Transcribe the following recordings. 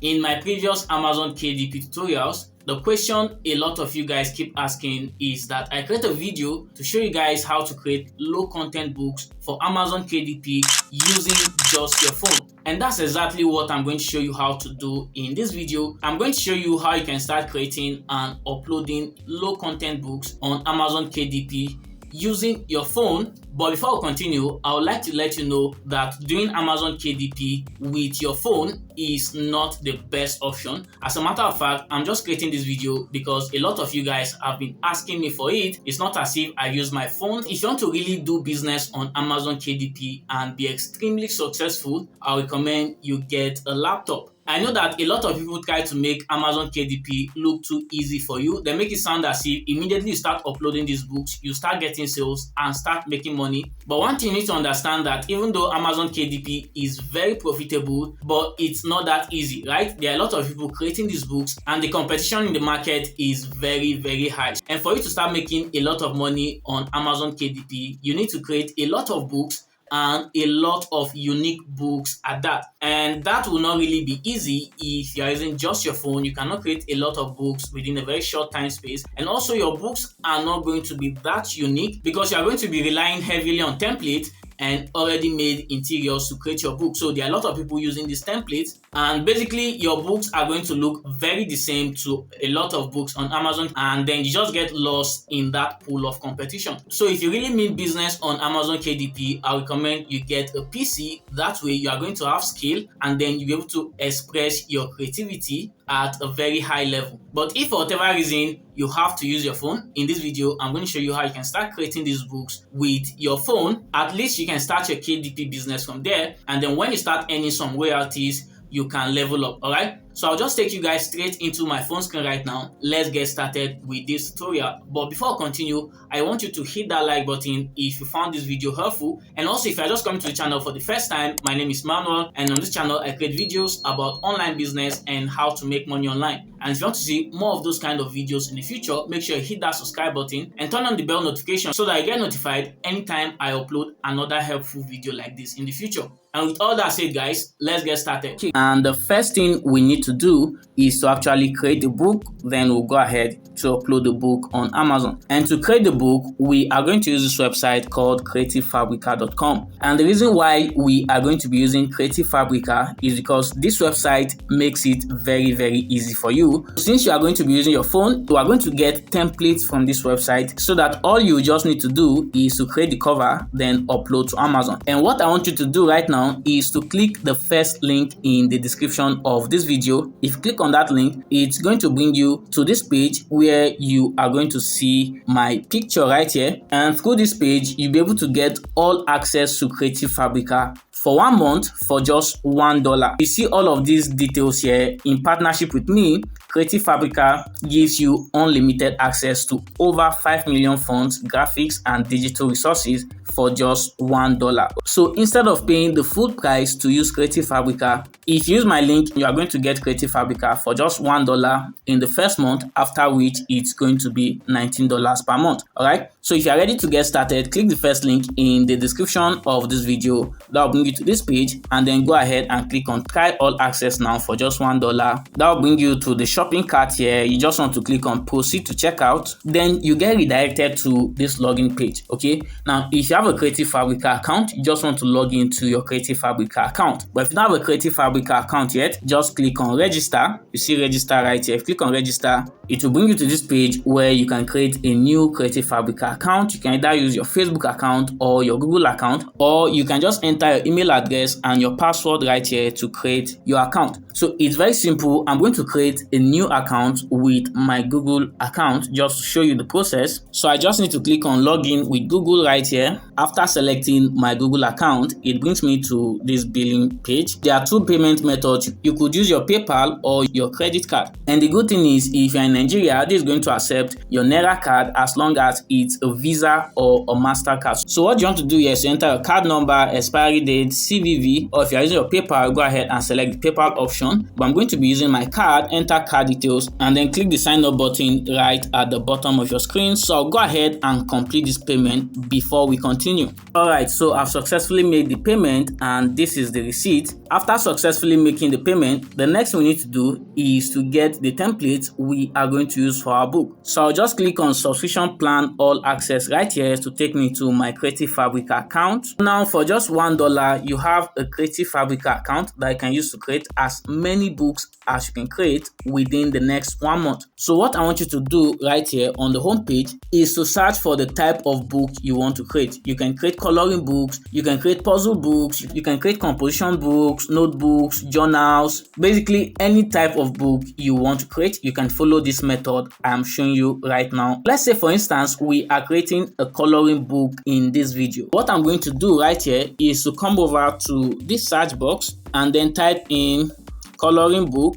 In my previous Amazon KDP tutorials, the question a lot of you guys keep asking is that I create a video to show you guys how to create low content books for Amazon KDP using just your phone. And that's exactly what I'm going to show you how to do in this video. I'm going to show you how you can start creating and uploading low content books on Amazon KDP using your phone. But before we continue, I would like to let you know that doing Amazon KDP with your phone is not the best option. As a matter of fact, I'm just creating this video because a lot of you guys have been asking me for it. It's not as if I use my phone. If you want to really do business on Amazon KDP and be extremely successful, I recommend you get a laptop. I know that a lot of people try to make Amazon KDP look too easy for you. They make it sound as if immediately you start uploading these books, you start getting sales and start making money. But one thing you need to understand that even though Amazon KDP is very profitable, but it's not that easy, right? There are a lot of people creating these books and the competition in the market is very, very high. And for you to start making a lot of money on Amazon KDP, you need to create a lot of books and a lot of unique books at that. And that will not really be easy if you're using just your phone. You cannot create a lot of books within a very short time space. And also your books are not going to be that unique because you're going to be relying heavily on templates and already made interiors to create your book. So there are a lot of people using these templates, and basically your books are going to look very the same to a lot of books on Amazon, and then you just get lost in that pool of competition. So if you really mean business on Amazon KDP, I recommend you get a PC. That way you are going to have skill and then you'll be able to express your creativity at a very high level. But if for whatever reason you have to use your phone, in this video I'm going to show you how you can start creating these books with your phone. At least you can start your KDP business from there, and then when you start earning some royalties, you can level up. All right, so I'll just take you guys straight into my phone screen right now. Let's get started with this tutorial. But before I continue, I want you to hit that like button if you found this video helpful. And also, if you're just coming to the channel for the first time, my name is Emmanuel, and on this channel I create videos about online business and how to make money online. And if you want to see more of those kind of videos in the future, make sure you hit that subscribe button and turn on the bell notification so that you get notified anytime I upload another helpful video like this in the future. And with all that said, guys, let's get started. And the first thing we need to do is to actually create the book. Then we'll go ahead to upload the book on Amazon. And to create the book, we are going to use this website called creativefabrica.com. And the reason why we are going to be using Creative Fabrica is because this website makes it very, very easy for you. Since you are going to be using your phone, you are going to get templates from this website so that all you just need to do is to create the cover, then upload to Amazon. And what I want you to do right now is to click the first link in the description of this video. If you click on that link, it's going to bring you to this page where you are going to see my picture right here. And through this page, you'll be able to get all access to Creative Fabrica for 1 month for just $1. You see all of these details here. In partnership with me, Creative Fabrica gives you unlimited access to over 5 million fonts, graphics, and digital resources for just $1. So instead of paying the full price to use Creative Fabrica, if you use my link, you are going to get Creative Fabrica for just $1 in the first month, after which it's going to be $19 per month. All right. So if you are ready to get started, click the first link in the description of this video. That will bring you to this page, and then go ahead and click on try all access now for just $1. That will bring you to the shopping cart here. You just want to click on proceed to checkout. Then you get redirected to this login page. Okay. Now, if you have a Creative Fabrica account, you just want to log into your Creative Fabrica account. But if you don't have a Creative Fabrica account yet, just click on register. You see register right here. If you click on register, it will bring you to this page where you can create a new Creative Fabrica account. You can either use your Facebook account or your Google account, or you can just enter your email address and your password right here to create your account. So it's very simple. I'm going to create a new account with my Google account just to show you the process. So I just need to click on login with Google right here. After selecting my Google account, it brings me to this billing page. There are two payment methods. You could use your PayPal or your credit card. And the good thing is, if you're in Nigeria, this is going to accept your Naira card as long as it's a Visa or a MasterCard. So what you want to do here is enter your card number, expiry date, CVV, or if you're using your PayPal, go ahead and select the PayPal option. But I'm going to be using my card, enter card details, and then click the sign up button right at the bottom of your screen. So I'll go ahead and complete this payment before we continue. continue. Alright, so I've successfully made the payment and this is the receipt. After successfully making the payment, the next thing we need to do is to get the templates we are going to use for our book. So I'll just click on subscription plan all access right here to take me to my Creative Fabrica account. Now for just $1, you have a Creative Fabrica account that you can use to create as many books as you can create within the next 1 month. So what I want you to do right here on the home page is to search for the type of book you want to create. You can create coloring books, you can create puzzle books, you can create composition books, notebooks, journals, basically any type of book you want to create. You can follow this method I'm showing you right now. Let's say for instance we are creating a coloring book in this video. What I'm going to do right here is to come over to this search box and then type in coloring book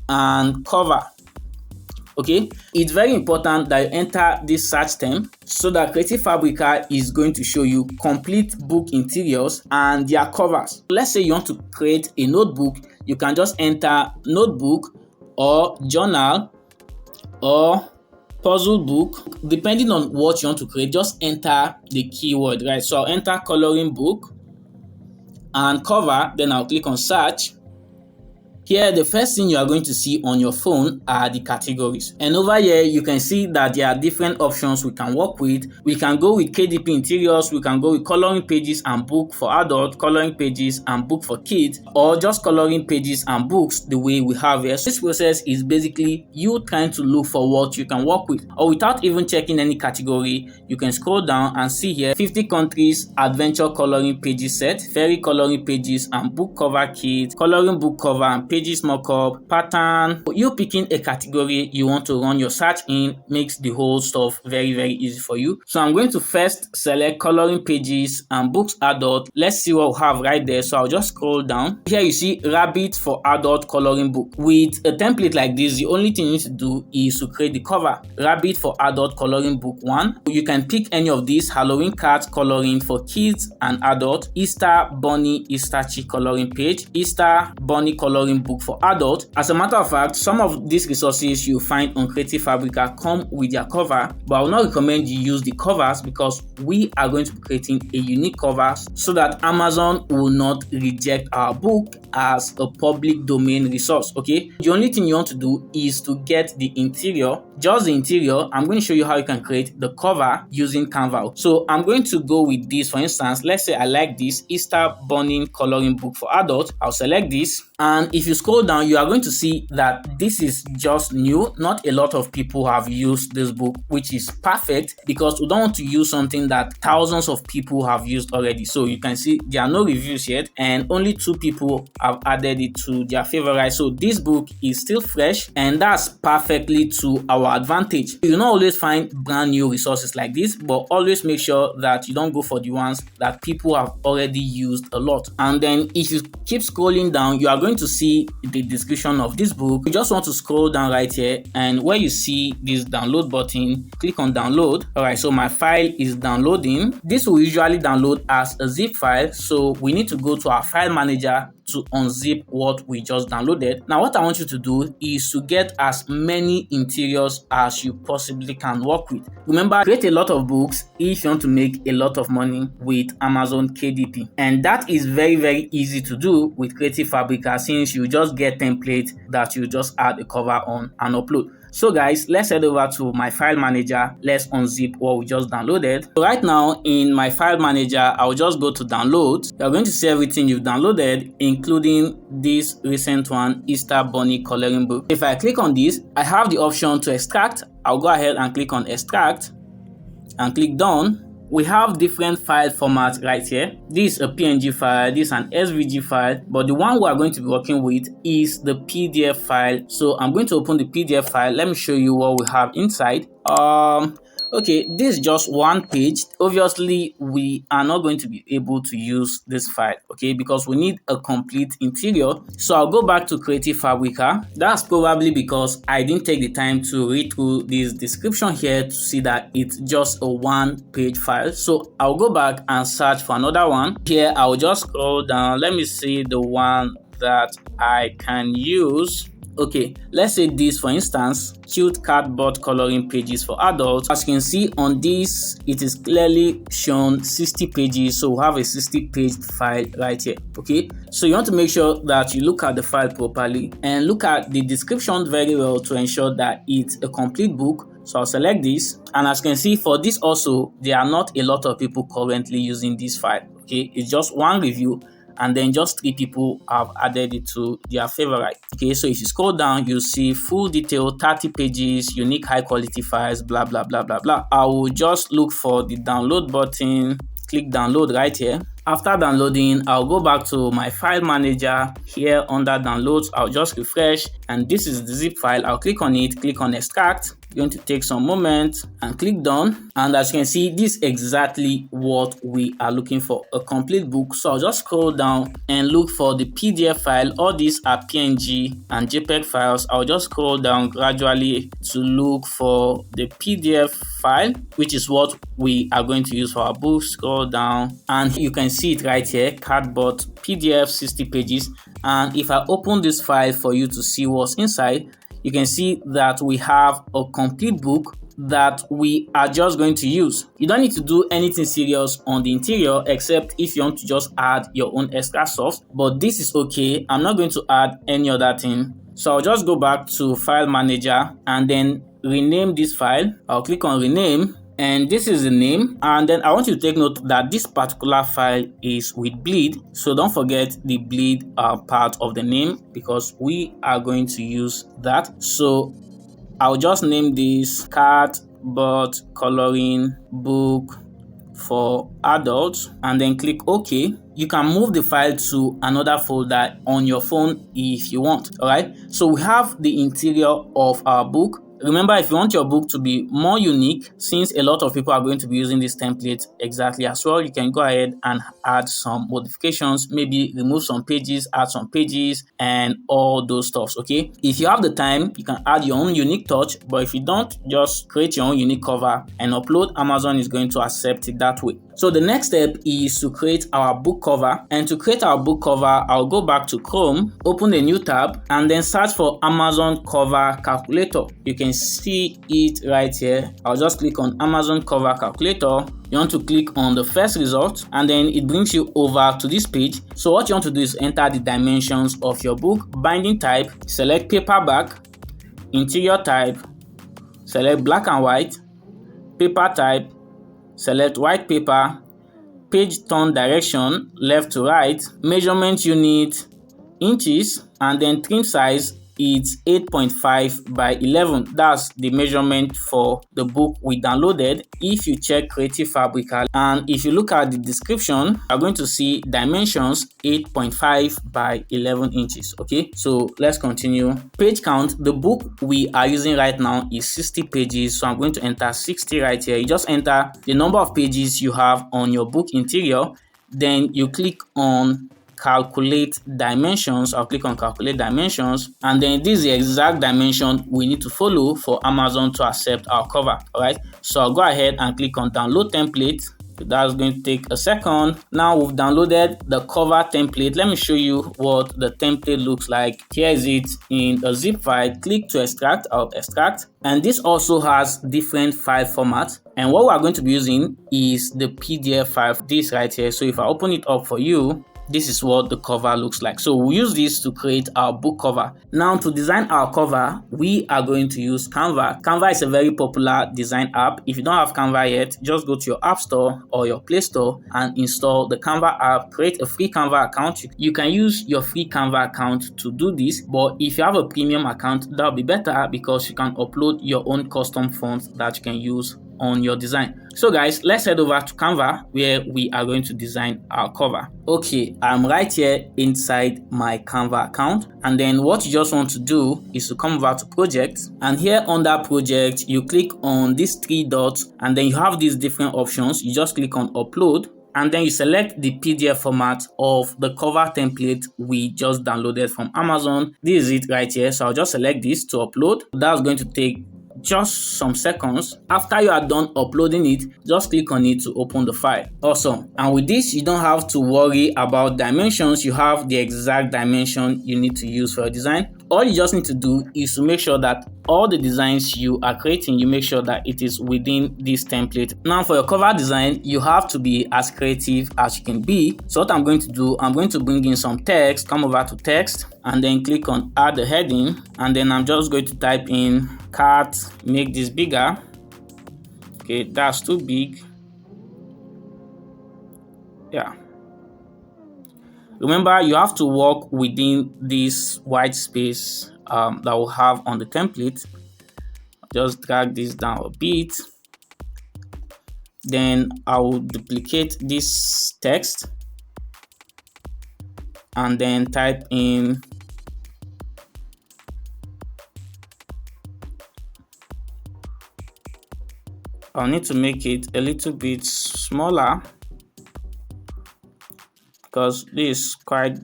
and cover. Okay, it's very important that you enter this search term so that Creative Fabrica is going to show you complete book interiors and their covers. Let's say you want to create a notebook, you can just enter notebook or journal or puzzle book. Depending on what you want to create, just enter the keyword, right? So I'll enter coloring book and cover, then I'll click on search. Here, the first thing you are going to see on your phone are the categories. And over here, you can see that there are different options we can work with. We can go with KDP interiors, we can go with coloring pages and book for adults, coloring pages and book for kids, or just coloring pages and books the way we have here. So this process is basically you trying to look for what you can work with. Or without even checking any category, you can scroll down and see here 50 countries, adventure coloring pages set, fairy coloring pages and book cover kit, coloring book cover and pages mockup, pattern. You picking a category you want to run your search in makes the whole stuff very easy for you. So I'm going to first select coloring pages and books adult. Let's see what we have right there. So I'll just scroll down. Here you see rabbit for adult coloring book. With a template like this, the only thing you need to do is to create the cover. Rabbit for adult coloring book 1. You can pick any of these: Halloween cards coloring for kids and adult, Easter bunny Easter chick coloring page, Easter bunny coloring book for adult. As a matter of fact, some of these resources you find on Creative Fabrica come with their cover, but I will not recommend you use the covers because we are going to be creating a unique cover so that Amazon will not reject our book as a public domain resource. Okay, the only thing you want to do is to get the interior, just the interior. I'm going to show you how you can create the cover using Canva. So I'm going to go with this. For instance, let's say I like this Easter bunny coloring book for adults. I'll select this, and if you scroll down, you are going to see that this is just new. Not a lot of people have used this book, which is perfect because we don't want to use something that thousands of people have used already. So you can see there are no reviews yet and only 2 people have added it to their favorite. So this book is still fresh, and that's perfectly to our advantage. You will not always find brand new resources like this, but always make sure that you don't go for the ones that people have already used a lot. And then if you keep scrolling down, you are going to see the description of this book. You just want to scroll down right here, and where you see this download button, click on download. Alright, so my file is downloading. This will usually download as a zip file, so we need to go to our file manager to unzip what we just downloaded. Now what I want you to do is to get as many interiors as you possibly can work with. Remember, create a lot of books if you want to make a lot of money with Amazon KDP, and that is very easy to do with Creative Fabrica, since you just get templates that you just add a cover on and upload. So guys, let's head over to my file manager. Let's unzip what we just downloaded. So right now in my file manager, I'll just go to download. You're going to see everything you've downloaded, including this recent one, Easter bunny coloring book. If I click on this, I have the option to extract. I'll go ahead and click on extract and click done. We have different file formats right here. This is a PNG file, this is an SVG file, but the one we are going to be working with is the PDF file. So I'm going to open the PDF file. Let me show you what we have inside. Okay, this is just one page. Obviously, we are not going to be able to use this file, okay, because we need a complete interior. So I'll go back to Creative Fabrica. That's probably because I didn't take the time to read through this description here to see that it's just a one-page file. So I'll go back and search for another one. Here, I'll just scroll down. Let me see the one that I can use. Okay, let's say this for instance, cute cardboard coloring pages for adults. As you can see on this, it is clearly shown 60 pages, so we have a 60-page file right here. Okay, so you want to make sure that you look at the file properly and look at the description very well to ensure that it's a complete book. So I'll select this, and as you can see for this also, there are not a lot of people currently using this file. Okay, it's just one review, and then just 3 people have added it to their favorite. Okay, so if you scroll down, you'll see full detail, 30 pages, unique high quality files, blah blah blah blah blah. I will just look for the download button, click download right here. After downloading, I'll go back to my file manager. Here under downloads, I'll just refresh, and this is the zip file. I'll click on it, click on extract. Going to take some moment and click done, and as you can see, this is exactly what we are looking for, a complete book. So I'll just scroll down and look for the PDF file. All these are PNG and JPEG files. I'll just scroll down gradually to look for the PDF file, which is what we are going to use for our book. Scroll down and you can see it right here, cardboard PDF, 60 pages. And if I open this file for you to see what's inside, you can see that we have a complete book that we are just going to use. You don't need to do anything serious on the interior except if you want to just add your own extra stuff, but this is okay. I'm not going to add any other thing. So I'll just go back to file manager and then rename this file. I'll click on rename, and this is the name. And then I want you to take note that this particular file is with bleed, so don't forget the bleed part of the name because we are going to use that. So I'll just name this cardboard coloring book for adults and then click OK. You can move the file to another folder on your phone if you want. All right, so we have the interior of our book. Remember, if you want your book to be more unique, since a lot of people are going to be using this template exactly as well, you can go ahead and add some modifications, maybe remove some pages, add some pages, and all those stuffs. Okay, if you have the time, you can add your own unique touch, but if you don't, just create your own unique cover and upload. Amazon is going to accept it that way. So the next step is to create our book cover, and to create our book cover, I'll go back to Chrome, open a new tab, and then search for Amazon cover calculator. You can see it right here. I'll just click on Amazon cover calculator. You want to click on the first result, and then it brings you over to this page. So what you want to do is enter the dimensions of your book, binding type, select paperback, interior type, select black and white, paper type, select white paper, page turn direction left to right, measurement unit inches, and then trim size, it's 8.5 by 11. That's the measurement for the book we downloaded. If you check Creative Fabrica and if you look at the description, you're going to see dimensions 8.5 by 11 inches. Okay, so let's continue. Page count, the book we are using right now is 60 pages, so I'm going to enter 60 right here. You just enter the number of pages you have on your book interior, then you click on calculate dimensions. I'll click on calculate dimensions, and then this is the exact dimension we need to follow for Amazon to accept our cover. All right, so I'll go ahead and click on download template. That's going to take a second. Now we've downloaded the cover template. Let me show you what the template looks like. Here is it in a zip file. Click to extract. I'll extract, and this also has different file formats, and what we are going to be using is the PDF file, this right here. So if I open it up for you, this is what the cover looks like. So we'll use this to create our book cover. Now to design our cover, we are going to use Canva. Canva is a very popular design app. If you don't have Canva yet, just go to your App Store or your Play Store and install the Canva app. Create a free Canva account. You can use your free Canva account to do this, but if you have a premium account, that'll be better because you can upload your own custom fonts that you can use on your design. So guys, let's head over to Canva where we are going to design our cover. Okay, I'm right here inside my Canva account, and then what you just want to do is to come over to project, and here under project you click on these 3 dots, and then you have these different options. You just click on upload, and then you select the PDF format of the cover template we just downloaded from Amazon. This is it right here, so I'll just select this to upload. That's going to take just some seconds. After you are done uploading it, just click on it to open the file. Awesome. And with this, you don't have to worry about dimensions. You have the exact dimension you need to use for your design. All you just need to do is to make sure that all the designs you are creating, you make sure that it is within this template. Now for your cover design, you have to be as creative as you can be. So what I'm going to do, I'm going to bring in some text, come over to text, and then click on add the heading, and then I'm just going to type in cat, make this bigger. Okay, that's too big. Yeah. Remember, you have to work within this white space that we'll have on the template. Just drag this down a bit. Then I will duplicate this text and then type in I'll need to make it a little bit smaller because this is quite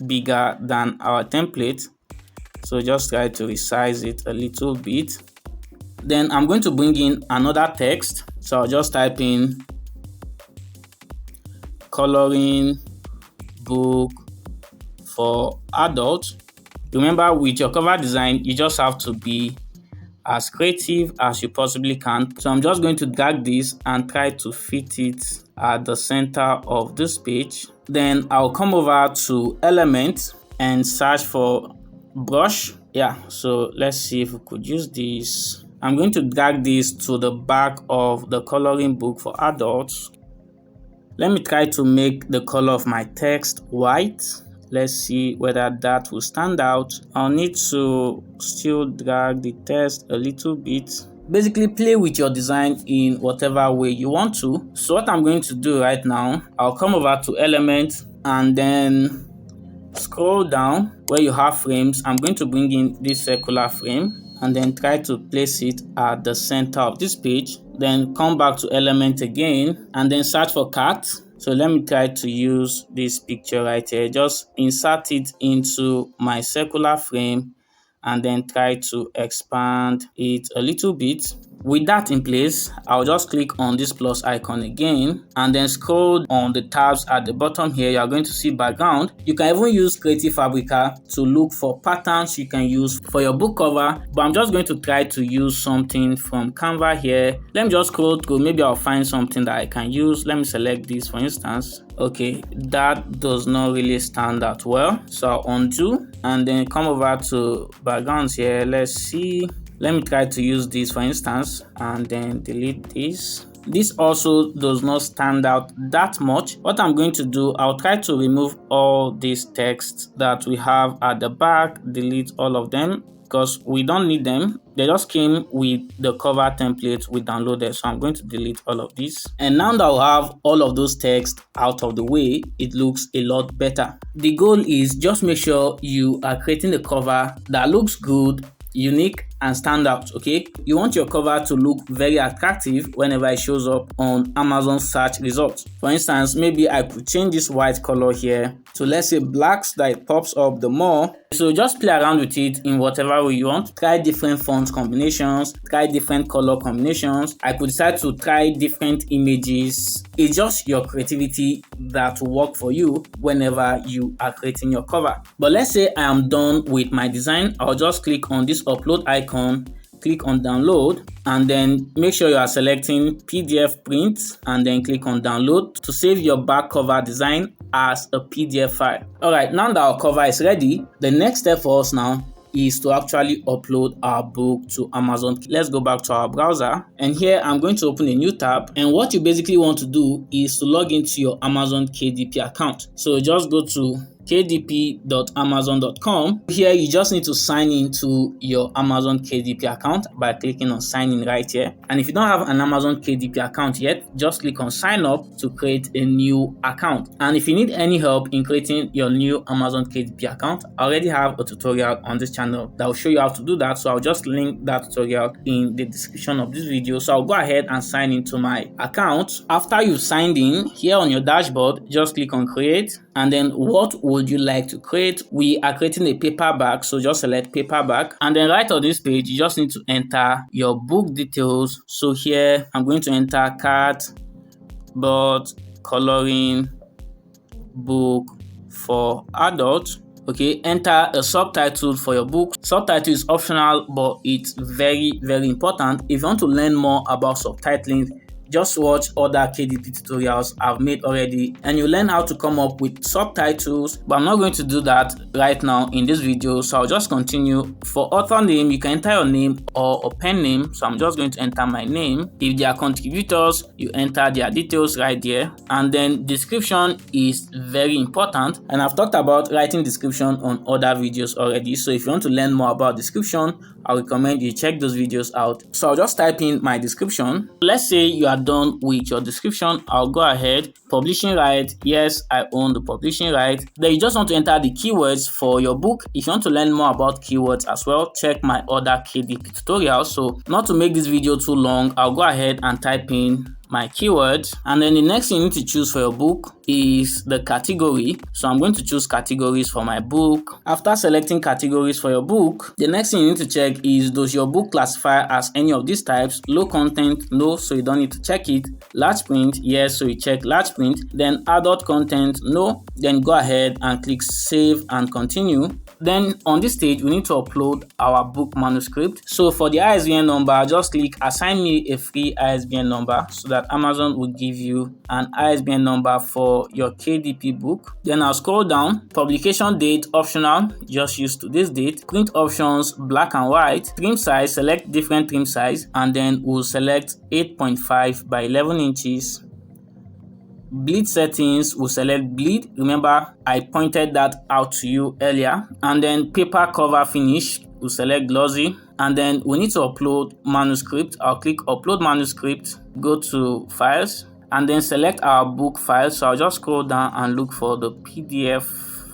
bigger than our template. So just try to resize it a little bit. Then I'm going to bring in another text. So I'll just type in coloring book for adults. Remember, with your cover design, you just have to be as creative as you possibly can. So I'm just going to drag this and try to fit it at the center of this page. Then I'll come over to element and search for brush. Yeah, so let's see if we could use this. I'm going to drag this to the back of the coloring book for adults. Let me try to make the color of my text white. Let's see whether that will stand out. I'll need to still drag the text a little bit. Basically, play with your design in whatever way you want to. So what I'm going to do right now, I'll come over to element and then scroll down where you have frames. I'm going to bring in this circular frame and then try to place it at the center of this page. Then come back to element again and then search for cat. So let me try to use this picture right here. Just insert it into my circular frame and then try to expand it a little bit. With that in place, I'll just click on this plus icon again and then scroll on the tabs at the bottom here. You are going to see background. You can even use Creative Fabrica to look for patterns you can use for your book cover, but I'm just going to try to use something from Canva here. Let me just scroll through. Maybe I'll find something that I can use. Let me select this for instance. Okay, that does not really stand out well. So I'll undo and then come over to backgrounds here. Let's see. Let me try to use this for instance and then delete this. This also does not stand out that much. What I'm going to do, I'll try to remove all these texts that we have at the back, delete all of them because we don't need them. They just came with the cover template we downloaded. So I'm going to delete all of this. And now that we have all of those texts out of the way, it looks a lot better. The goal is just make sure you are creating a cover that looks good, unique and stand out. Okay, you want your cover to look very attractive whenever it shows up on Amazon search results. For instance, maybe I could change this white color here to let's say black so that it pops up the more. So just play around with it in whatever way you want. Try different font combinations, try different color combinations. I could decide to try different images. It's just your creativity that will work for you whenever you are creating your cover. But let's say I am done with my design. I'll just click on this upload icon, click on download, and then make sure you are selecting PDF print and then click on download to save your back cover design as a PDF file. All right, now that our cover is ready, the next step for us now is to actually upload our book to Amazon. Let's go back to our browser, and here I'm going to open a new tab, and what you basically want to do is to log into your Amazon KDP account. So just go to kdp.amazon.com. Here you just need to sign into your Amazon KDP account by clicking on sign in right here. And if you don't have an Amazon KDP account yet, just click on sign up to create a new account. And if you need any help in creating your new Amazon KDP account, I already have a tutorial on this channel that will show you how to do that. So I'll just link that tutorial in the description of this video. So I'll go ahead and sign into my account. After you've signed in, here on your dashboard, just click on create and then what would you like to create? We are creating a paperback, so just select paperback, and then right on this page you just need to enter your book details. So here I'm going to enter cat but coloring book for adults. Okay, enter a subtitle for your book. Subtitle is optional, but it's very important. If you want to learn more about subtitling, just watch other KDP tutorials I've made already and you learn how to come up with subtitles, but I'm not going to do that right now in this video, so I'll just continue. For author name, you can enter your name or a pen name, so I'm just going to enter my name. If they are contributors, you enter their details right there, and then description is very important, and I've talked about writing description on other videos already, so if you want to learn more about description, I recommend you check those videos out. So I'll just type in my description. Let's say you are done with your description. I'll go ahead. Publishing right. Yes, I own the publishing right. Then you just want to enter the keywords for your book. If you want to learn more about keywords as well, check my other KDP tutorials. So not to make this video too long, I'll go ahead and type in my keywords, and then the next thing you need to choose for your book is the category. So I'm going to choose categories for my book. After selecting categories for your book, the next thing you need to check is, does your book classify as any of these types? Low content, no, so you don't need to check it. Large print, yes, so you check large print. Then adult content, no. Then go ahead and click save and continue. Then on this stage, we need to upload our book manuscript. So for the ISBN number, just click assign me a free ISBN number so that Amazon will give you an ISBN number for your KDP book. Then I'll scroll down. Publication date optional, just use today's date. Print options, black and white. Trim size, select different trim size, and then we'll select 8.5 by 11 inches. Bleed settings, we'll select bleed. Remember, I pointed that out to you earlier. And then paper cover finish, we'll select glossy. And then we need to upload manuscript. I'll click upload manuscript, go to files, and then select our book file. So I'll just scroll down and look for the PDF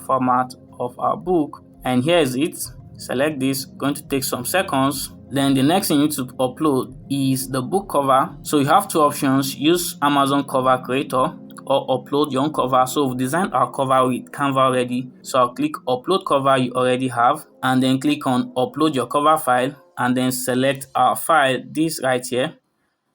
format of our book. And here is it. Select this, going to take some seconds. Then the next thing you need to upload is the book cover. So you have two options: use Amazon cover creator or upload your own cover. So we've designed our cover with Canva already. So I'll click upload cover you already have, and then click on upload your cover file, and then select our file, this right here.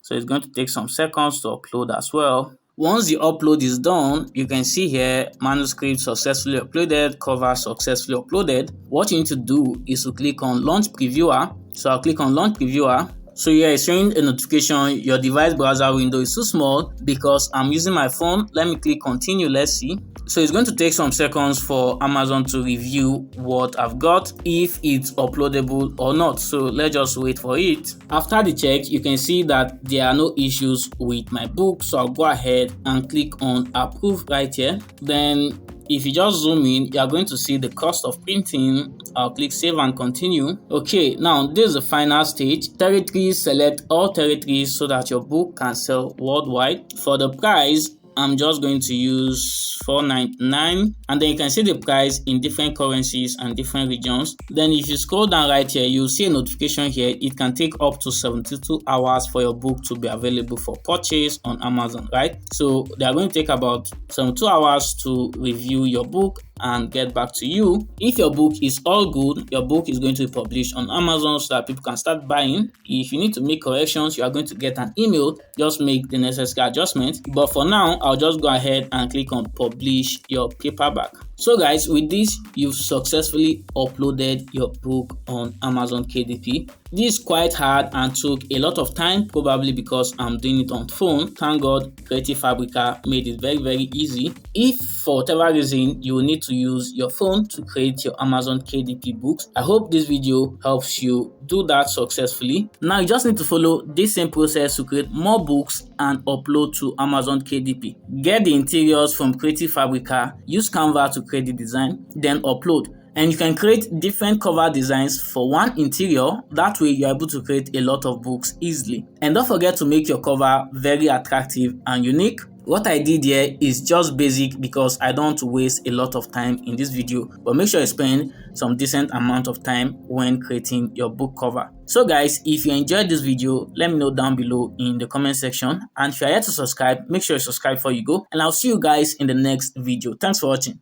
So it's going to take some seconds to upload as well. Once the upload is done, you can see here manuscript successfully uploaded, cover successfully uploaded. What you need to do is to click on launch previewer. So I'll click on launch previewer. So here it's showing a notification your device browser window is too small because I'm using my phone. Let me click continue. Let's see. So it's going to take some seconds for Amazon to review what I've got, if it's uploadable or not. So let's just wait for it. After the check, you can see that there are no issues with my book. So I'll go ahead and click on approve right here. Then if you just zoom in, you are going to see the cost of printing. I'll click save and continue. Okay, now this is the final stage. Territories, select all territories so that your book can sell worldwide. For the price, I'm just going to use $4.99, and then you can see the price in different currencies and different regions. Then if you scroll down right here, you'll see a notification here. It can take up to 72 hours for your book to be available for purchase on Amazon, right? So they are going to take about 72 hours to review your book and get back to you. If your book is all good, your book is going to be published on Amazon so that people can start buying. If you need to make corrections, you are going to get an email. Just make the necessary adjustments. But for now, I'll just go ahead and click on publish your paperback. So guys, with this, you've successfully uploaded your book on Amazon KDP. This is quite hard and took a lot of time, probably because I'm doing it on phone. Thank God Creative Fabrica made it very easy. If for whatever reason you will need to use your phone to create your Amazon KDP books, I hope this video helps you do that successfully. Now you just need to follow this same process to create more books and upload to Amazon KDP. Get the interiors from Creative Fabrica, use Canva to create the design, then upload. And you can create different cover designs for one interior. That way you're able to create a lot of books easily. And don't forget to make your cover very attractive and unique. What I did here is just basic because I don't want to waste a lot of time in this video, but make sure you spend some decent amount of time when creating your book cover. So guys, if you enjoyed this video, let me know down below in the comment section, and if you are yet to subscribe, make sure you subscribe before you go, and I'll see you guys in the next video. Thanks for watching.